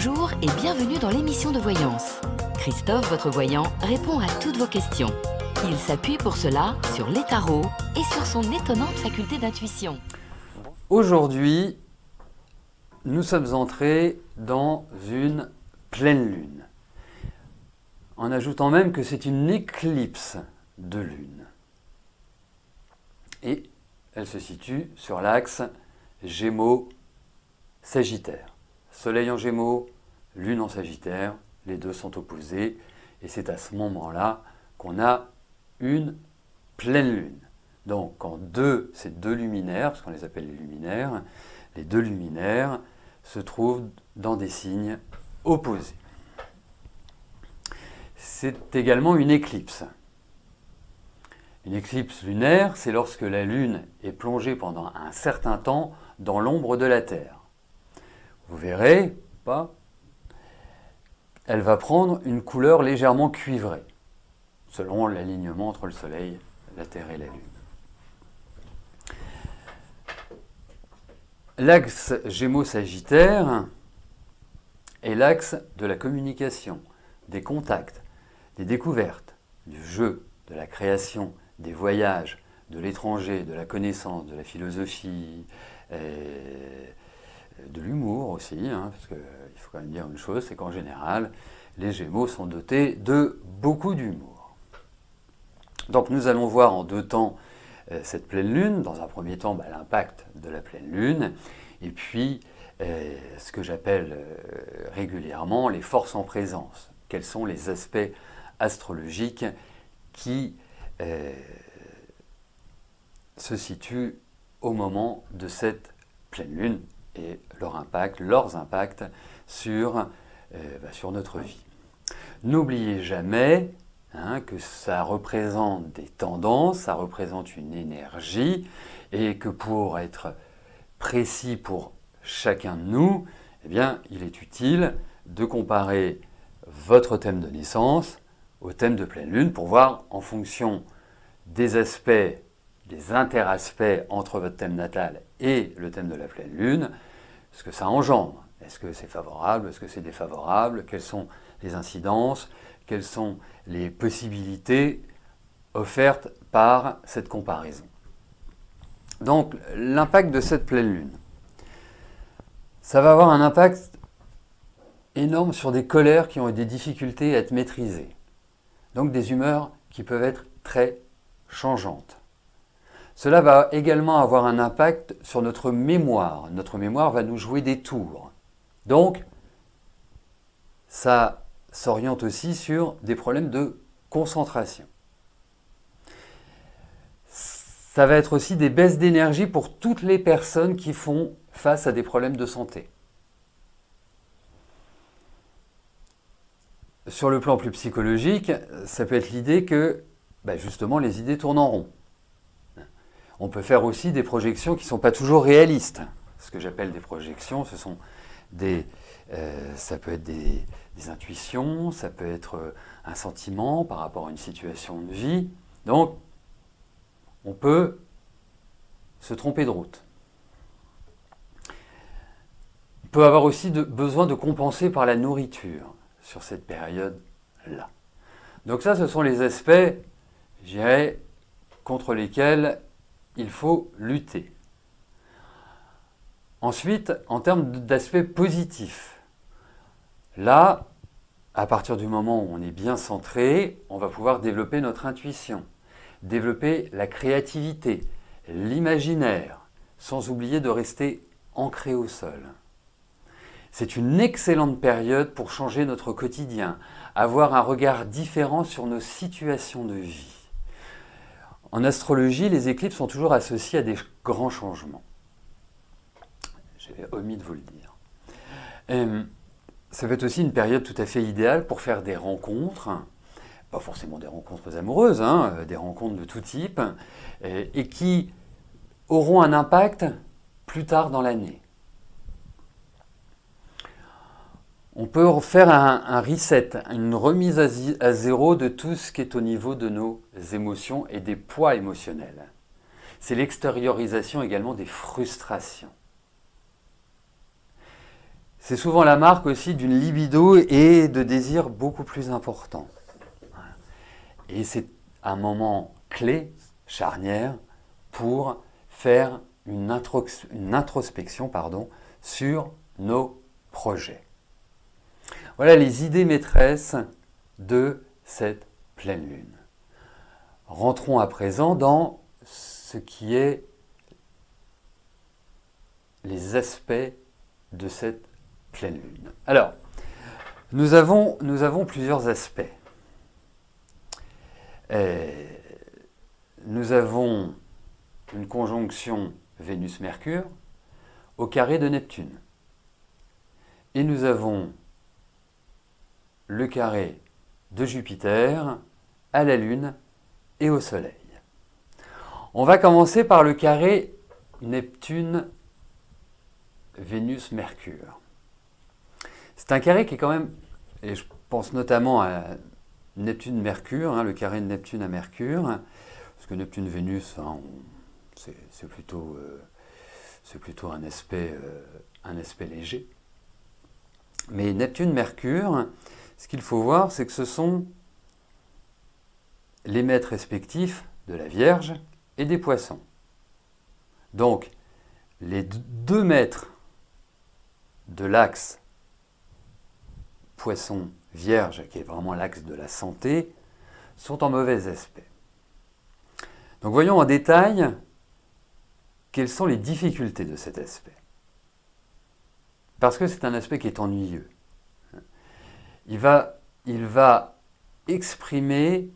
Bonjour et bienvenue dans l'émission de voyance. Christophe, votre voyant, répond à toutes vos questions. Il s'appuie pour cela sur les tarots et sur son étonnante faculté d'intuition. Aujourd'hui, nous sommes entrés dans une pleine lune, en ajoutant même que c'est une éclipse de lune. Et elle se situe sur l'axe Gémeaux-Sagittaire. Soleil en Gémeaux, lune en Sagittaire, les deux sont opposés. Et c'est à ce moment-là qu'on a une pleine lune. Donc quand ces deux luminaires, parce qu'on les appelle les deux luminaires se trouvent dans des signes opposés. C'est également une éclipse. Une éclipse lunaire, c'est lorsque la Lune est plongée pendant un certain temps dans l'ombre de la Terre. Vous verrez, elle va prendre une couleur légèrement cuivrée, selon l'alignement entre le Soleil, la Terre et la Lune. L'axe Gémeaux-Sagittaire est l'axe de la communication, des contacts, des découvertes, du jeu, de la création, des voyages, de l'étranger, de la connaissance, de la philosophie, de l'humour aussi, parce qu'il faut quand même dire une chose, c'est qu'en général, les Gémeaux sont dotés de beaucoup d'humour. Donc nous allons voir en deux temps cette pleine lune. Dans un premier temps, l'impact de la pleine lune, et puis ce que j'appelle régulièrement les forces en présence. Quels sont les aspects astrologiques qui se situent au moment de cette pleine lune et leurs impacts sur notre vie. N'oubliez jamais que ça représente des tendances, ça représente une énergie, et que pour être précis pour chacun de nous, il est utile de comparer votre thème de naissance au thème de pleine lune pour voir en fonction des aspects, des interaspects entre votre thème natal et le thème de la pleine lune, ce que ça engendre. Est-ce que c'est favorable? Est-ce que c'est défavorable? Quelles sont les incidences? Quelles sont les possibilités offertes par cette comparaison? Donc, l'impact de cette pleine lune. Ça va avoir un impact énorme sur des colères qui ont des difficultés à être maîtrisées. Donc, des humeurs qui peuvent être très changeantes. Cela va également avoir un impact sur notre mémoire. Notre mémoire va nous jouer des tours. Donc, ça s'oriente aussi sur des problèmes de concentration. Ça va être aussi des baisses d'énergie pour toutes les personnes qui font face à des problèmes de santé. Sur le plan plus psychologique, ça peut être l'idée que, justement, les idées tournent en rond. On peut faire aussi des projections qui ne sont pas toujours réalistes. Ce que j'appelle des projections, ce sont ça peut être des intuitions, ça peut être un sentiment par rapport à une situation de vie. Donc, on peut se tromper de route. On peut avoir aussi besoin de compenser par la nourriture sur cette période-là. Donc ça, ce sont les aspects, je dirais, contre lesquels il faut lutter. Ensuite, en termes d'aspects positifs, là, à partir du moment où on est bien centré, on va pouvoir développer notre intuition, développer la créativité, l'imaginaire, sans oublier de rester ancré au sol. C'est une excellente période pour changer notre quotidien, avoir un regard différent sur nos situations de vie. En astrologie, les éclipses sont toujours associées à des grands changements. J'avais omis de vous le dire. Ça peut être aussi une période tout à fait idéale pour faire des rencontres, pas forcément des rencontres amoureuses, des rencontres de tout type, et qui auront un impact plus tard dans l'année. On peut faire un reset, une remise à zéro de tout ce qui est au niveau de nos émotions et des poids émotionnels. C'est l'extériorisation également des frustrations. c'est souvent la marque aussi d'une libido et de désirs beaucoup plus importants. Et c'est un moment clé, charnière, pour faire une introspection sur nos projets. Voilà les idées maîtresses de cette pleine lune. Rentrons à présent dans ce qui est les aspects de cette pleine lune. Alors, nous avons plusieurs aspects. Nous avons une conjonction Vénus-Mercure au carré de Neptune. Et nous avons le carré de Jupiter à la Lune et au Soleil. On va commencer par le carré Neptune-Vénus-Mercure. C'est un carré qui est quand même, et je pense notamment à Neptune-Mercure, le carré de Neptune à Mercure, parce que Neptune-Vénus, c'est plutôt un aspect léger. Mais Neptune-Mercure, ce qu'il faut voir, c'est que ce sont les maîtres respectifs de la Vierge et des Poissons. Donc, les deux maîtres de l'axe Poisson-Vierge, qui est vraiment l'axe de la santé, sont en mauvais aspect. Donc voyons en détail quelles sont les difficultés de cet aspect. Parce que c'est un aspect qui est ennuyeux. Il va s'exprimer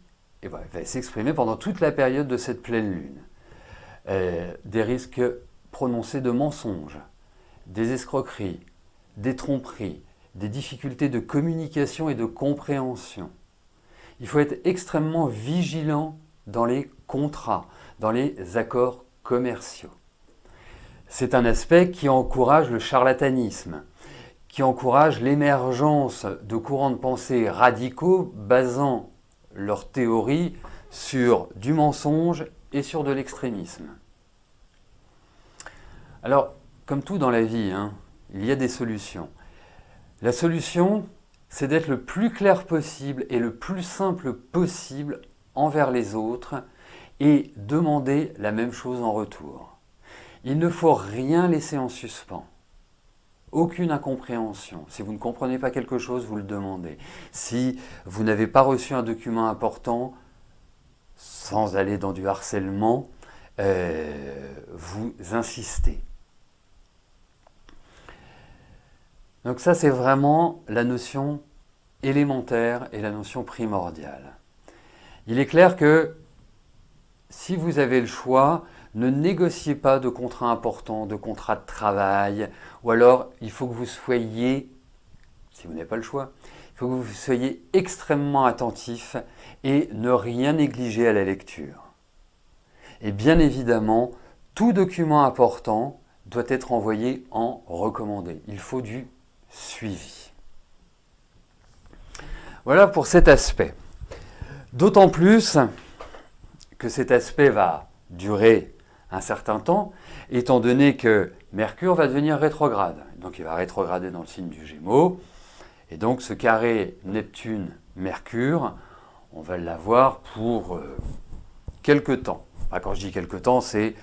pendant toute la période de cette pleine lune. Des risques prononcés de mensonges, des escroqueries, des tromperies, des difficultés de communication et de compréhension. Il faut être extrêmement vigilant dans les contrats, dans les accords commerciaux. C'est un aspect qui encourage le charlatanisme, qui encourage l'émergence de courants de pensée radicaux basant leur théorie sur du mensonge et sur de l'extrémisme. Alors, comme tout dans la vie, il y a des solutions. La solution, c'est d'être le plus clair possible et le plus simple possible envers les autres et demander la même chose en retour. Il ne faut rien laisser en suspens. Aucune incompréhension. Si vous ne comprenez pas quelque chose, vous le demandez. Si vous n'avez pas reçu un document important, sans aller dans du harcèlement, vous insistez. Donc ça, c'est vraiment la notion élémentaire et la notion primordiale. Il est clair que si vous avez le choix, ne négociez pas de contrats importants, de contrats de travail, ou alors il faut que vous soyez, si vous n'avez pas le choix, il faut que vous soyez extrêmement attentif et ne rien négliger à la lecture. Et bien évidemment, tout document important doit être envoyé en recommandé. Il faut du suivi. Voilà pour cet aspect. D'autant plus que cet aspect va durer un certain temps, étant donné que Mercure va devenir rétrograde. Donc il va rétrograder dans le signe du Gémeaux. Et donc ce carré Neptune-Mercure, on va l'avoir pour quelques temps. Enfin, quand je dis quelques temps, c'est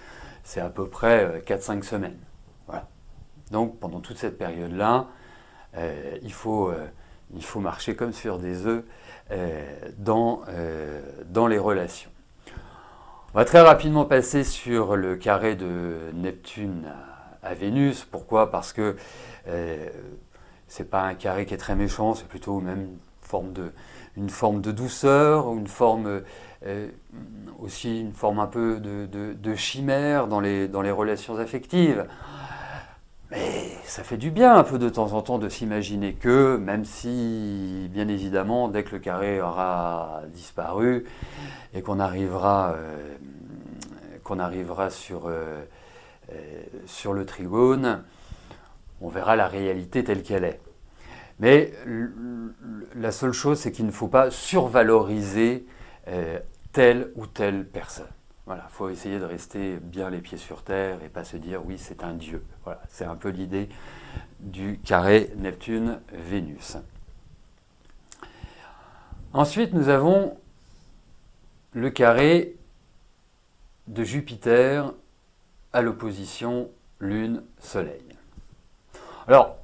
à peu près 4-5 semaines. Voilà. Donc pendant toute cette période-là, il faut marcher comme sur des œufs dans les relations. On va très rapidement passer sur le carré de Neptune à Vénus. Pourquoi? Parce que c'est pas un carré qui est très méchant, c'est plutôt même une forme de douceur, aussi une forme un peu de chimère dans les relations affectives. Mais ça fait du bien un peu de temps en temps de s'imaginer que, même si, bien évidemment, dès que le carré aura disparu et qu'on arrivera sur le trigone, on verra la réalité telle qu'elle est. Mais la seule chose, c'est qu'il ne faut pas survaloriser telle ou telle personne. Voilà, il faut essayer de rester bien les pieds sur terre et pas se dire oui, c'est un dieu. Voilà, c'est un peu l'idée du carré Neptune-Vénus. Ensuite, nous avons le carré de Jupiter à l'opposition Lune-Soleil. Alors,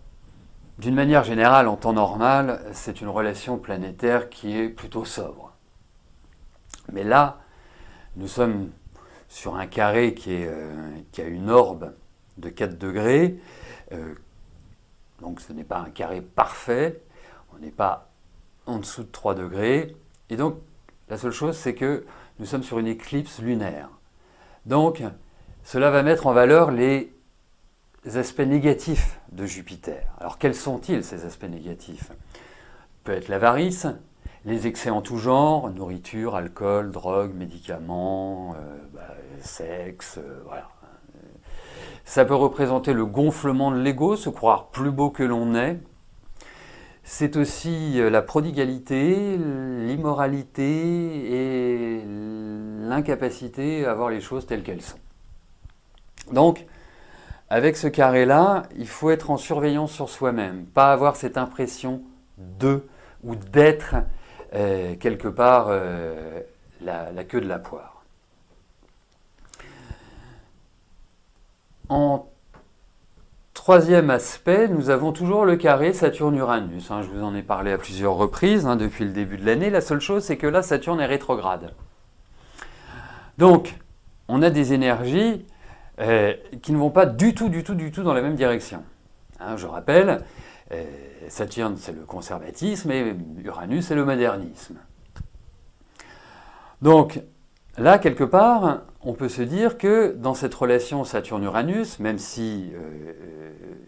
d'une manière générale, en temps normal, c'est une relation planétaire qui est plutôt sobre. Mais là, nous sommes sur un carré qui a une orbe de 4 degrés. Donc ce n'est pas un carré parfait. On n'est pas en dessous de 3 degrés. Et donc, la seule chose, c'est que nous sommes sur une éclipse lunaire. Donc, cela va mettre en valeur les aspects négatifs de Jupiter. Alors, quels sont-ils, ces aspects négatifs? Peut être l'avarice, les excès en tout genre, nourriture, alcool, drogue, médicaments, sexe, voilà. Ça peut représenter le gonflement de l'ego, se croire plus beau que l'on est. C'est aussi la prodigalité, l'immoralité et l'incapacité à voir les choses telles qu'elles sont. Donc, avec ce carré-là, il faut être en surveillance sur soi-même, pas avoir cette impression de ou d'être quelque part la queue de la poire. En troisième aspect, nous avons toujours le carré Saturne-Uranus. Je vous en ai parlé à plusieurs reprises depuis le début de l'année. La seule chose, c'est que là, Saturne est rétrograde. Donc, on a des énergies qui ne vont pas du tout dans la même direction. Je rappelle, Saturne, c'est le conservatisme et Uranus, c'est le modernisme. Donc, là, quelque part, on peut se dire que dans cette relation Saturne-Uranus, même si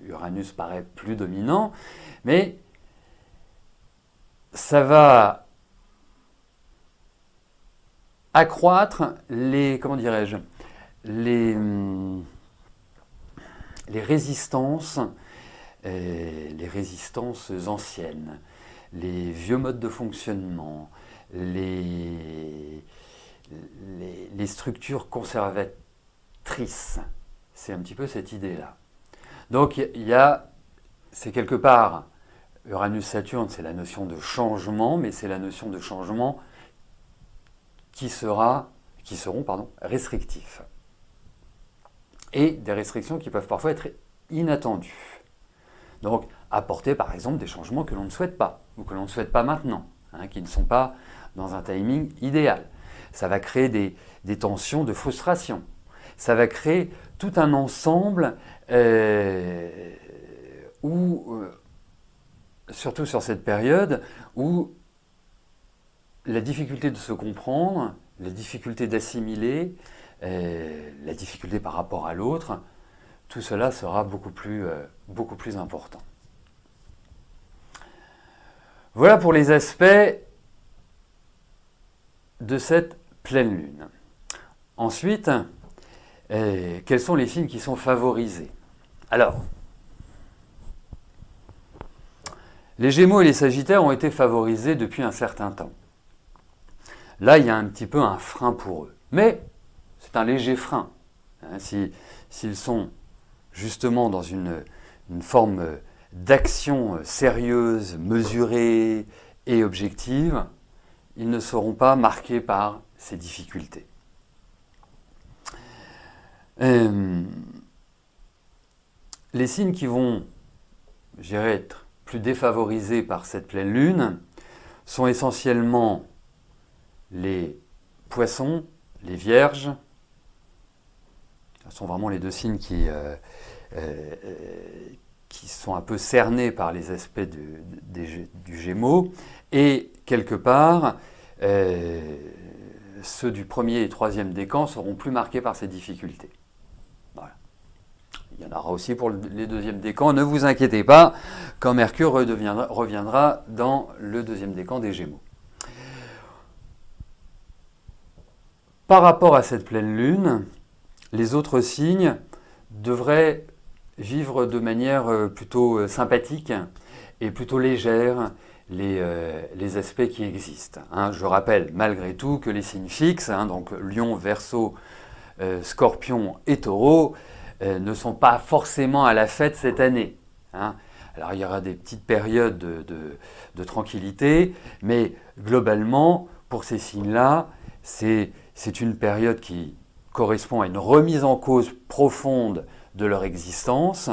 Uranus paraît plus dominant, mais ça va accroître les, comment dirais-je, les résistances anciennes, les vieux modes de fonctionnement, les structures conservatrices. C'est un petit peu cette idée-là. Donc, c'est quelque part, Uranus-Saturne, c'est la notion de changement, mais c'est la notion de changement qui seront restrictifs. Et des restrictions qui peuvent parfois être inattendues. Donc, apporter par exemple des changements que l'on ne souhaite pas, ou que l'on ne souhaite pas maintenant, qui ne sont pas dans un timing idéal. Ça va créer des tensions de frustration. Ça va créer tout un ensemble où, surtout sur cette période, où la difficulté de se comprendre, la difficulté d'assimiler, la difficulté par rapport à l'autre, tout cela sera beaucoup plus important. Voilà pour les aspects de cette pleine lune. Ensuite, quels sont les signes qui sont favorisés? Alors, les Gémeaux et les Sagittaires ont été favorisés depuis un certain temps. Là, il y a un petit peu un frein pour eux. Mais c'est un léger frein. S'ils sont justement dans une forme d'action sérieuse, mesurée et objective, ils ne seront pas marqués par ces difficultés. Les signes qui vont, je dirais, être plus défavorisés par cette pleine lune sont essentiellement les poissons, les vierges. Ce sont vraiment les deux signes qui sont un peu cernés par les aspects du Gémeaux. Et quelque part, ceux du premier et troisième décan seront plus marqués par ces difficultés. Voilà. Il y en aura aussi pour les deuxièmes décans. Ne vous inquiétez pas, quand Mercure reviendra dans le deuxième décan des Gémeaux. Par rapport à cette pleine lune, les autres signes devraient vivre de manière plutôt sympathique et plutôt légère les aspects qui existent. Hein. Je rappelle malgré tout que les signes fixes, hein, donc Lion, Verseau, Scorpion et Taureau, ne sont pas forcément à la fête cette année. Hein. Alors il y aura des petites périodes de tranquillité, mais globalement, pour ces signes-là, c'est une période qui correspond à une remise en cause profonde de leur existence,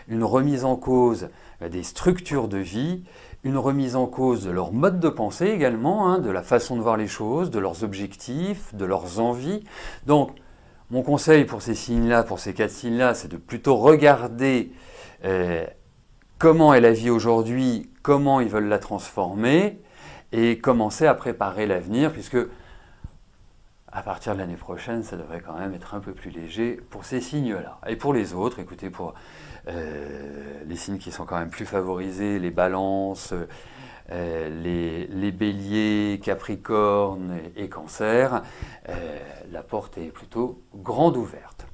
une remise en cause des structures de vie, une remise en cause de leur mode de pensée également, hein, de la façon de voir les choses, de leurs objectifs, de leurs envies. Donc, mon conseil pour ces signes-là, pour ces 4 signes-là, c'est de plutôt regarder comment est la vie aujourd'hui, comment ils veulent la transformer, et commencer à préparer l'avenir, puisque à partir de l'année prochaine, ça devrait quand même être un peu plus léger pour ces signes-là. Et pour les autres, écoutez, pour les signes qui sont quand même plus favorisés, les balances, les béliers, capricornes et cancers, la porte est plutôt grande ouverte.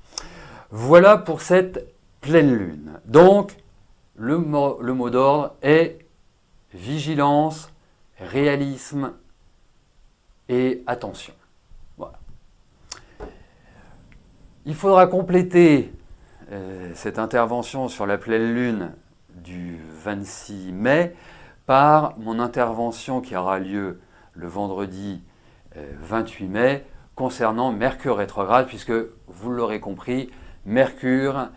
Voilà pour cette pleine lune. Donc, le mot d'ordre est vigilance, réalisme et attention. Voilà. Il faudra compléter cette intervention sur la pleine lune du 26 mai par mon intervention qui aura lieu le vendredi 28 mai concernant Mercure rétrograde, puisque vous l'aurez compris, Mercure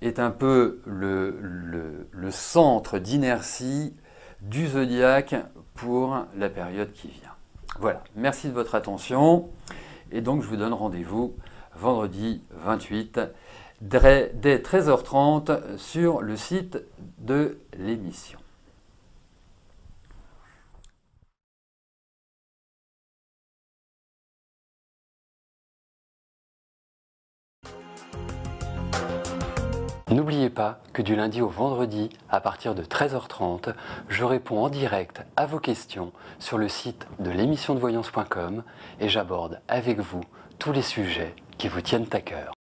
est un peu le centre d'inertie du zodiaque pour la période qui vient. Voilà, merci de votre attention et donc je vous donne rendez-vous vendredi 28 dès 13h30 sur le site de l'émission. N'oubliez pas que du lundi au vendredi, à partir de 13h30, je réponds en direct à vos questions sur le site de l'émissiondevoyance.com et j'aborde avec vous tous les sujets qui vous tiennent à cœur.